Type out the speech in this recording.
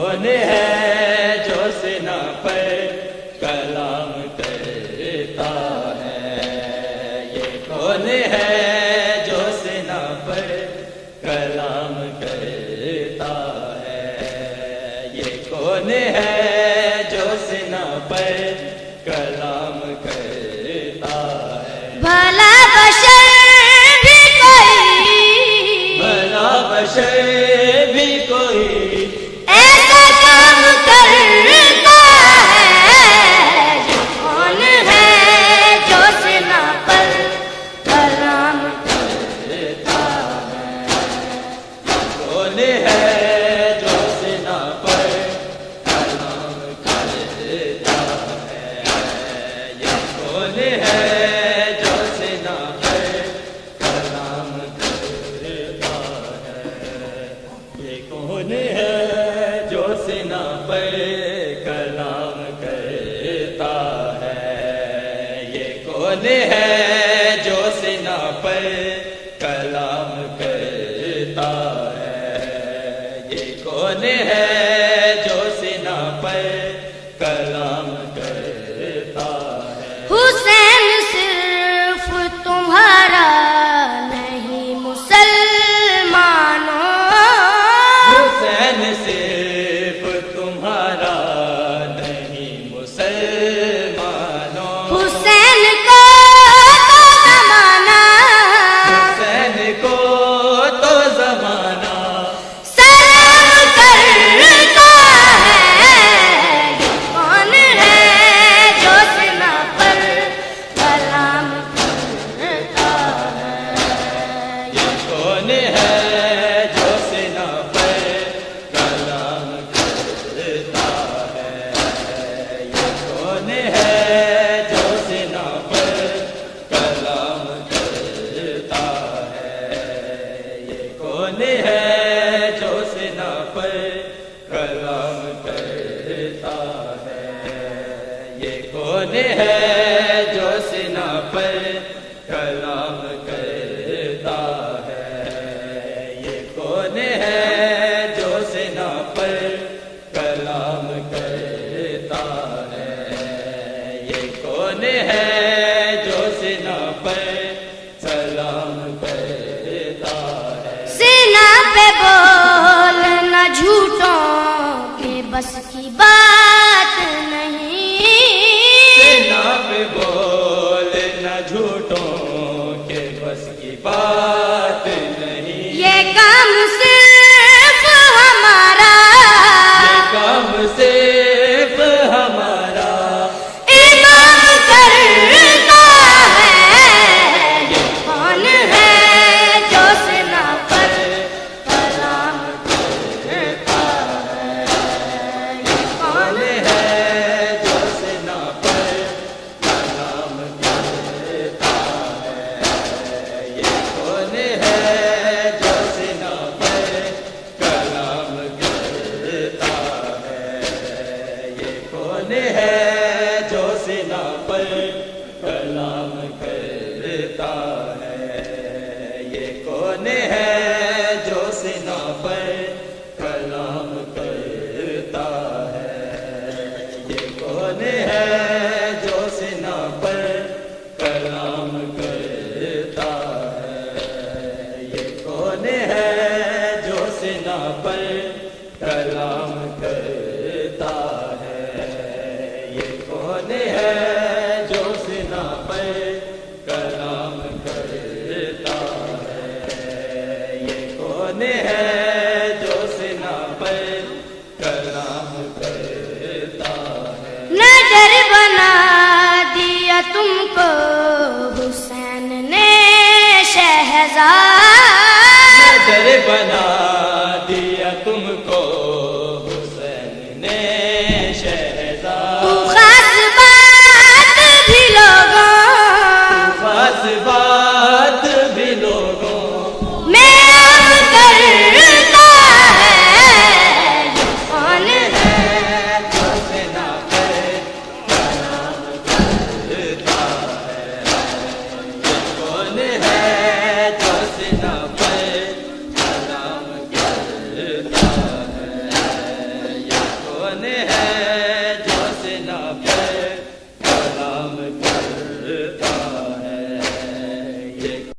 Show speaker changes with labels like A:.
A: کون ہے جو سینہ پر کلام کرتا ہے؟ یہ کون ہے جو سینہ پر کلام کرتا ہے؟ یہ کون ہے جو سینہ پر کلام کرتا ہے؟
B: بھلا بشر بھی کوئی،
A: بھلا بشر بھی کوئی
B: ایسا کام کرتا ہے؟ یہ کون ہے جو سینہ پر کلام
A: کرتا ہے؟ کون ہے جو سینہ پر کلام کرتا ہے؟ یہ کون ہے جو سینہ پر کلام کرتا ہے؟ یہ کون ہے جو سینہ پر کلام کرتا ہے؟ یہ کون ہے جو سینہ پر کلام کرتا ہے؟ یہ کون ہے جو سینہ پر کلام کرتا ہے؟
B: حسین صرف تمہارا نہیں مسلمانوں،
A: حسین صرف تمہارا نہیں مسلمانوں،
B: حسین کو تو زمانہ
A: حسین کو تو زمانہ
B: سلام کرتا ہے۔ یہ کون ہے جو سینہ پر کلام کرتا ہے؟
A: یہ کون ہے جو سینہ پر کلام کرتا ہے؟ یہ کون ہے جو سینہ پر کلام کرتا ہے؟ یہ کون ہے جو سینہ پر کلام کرتا ہے؟ یہ کون ہے جو سینہ پر کلام کرتا ہے؟ یہ کون ہے جو سینہ پر کلام کرتا ہے؟ یہ کون ہے جو سینہ پر سلام کرتا ہے؟
B: سینہ پہ بولنا جھوٹوں کے بس کی بات نہیں،
A: سینہ پہ بولنا جھوٹوں کے بس کی بات نہیں،
B: یہ کام صرف ہمارا
A: یہ کام صرف ہمارا
B: امام کرتا ہے۔ یہ کون ہے جو سینہ پر کلام کرتا ہے؟ یہ کون
A: ہے جو سینہ پر کلام کرتا ہے؟ یہ کون ہے جو سینہ پر کلام کرتا ہے؟ یہ کون ہے جو سینہ پر کلام کرتا ہے؟ یہ کون ہے جو سینہ پر کلام کرتا ہے؟ یہ کون ہے جو سینہ پر کلام کرتا ہے؟ یہ کون ہے جو سینہ پر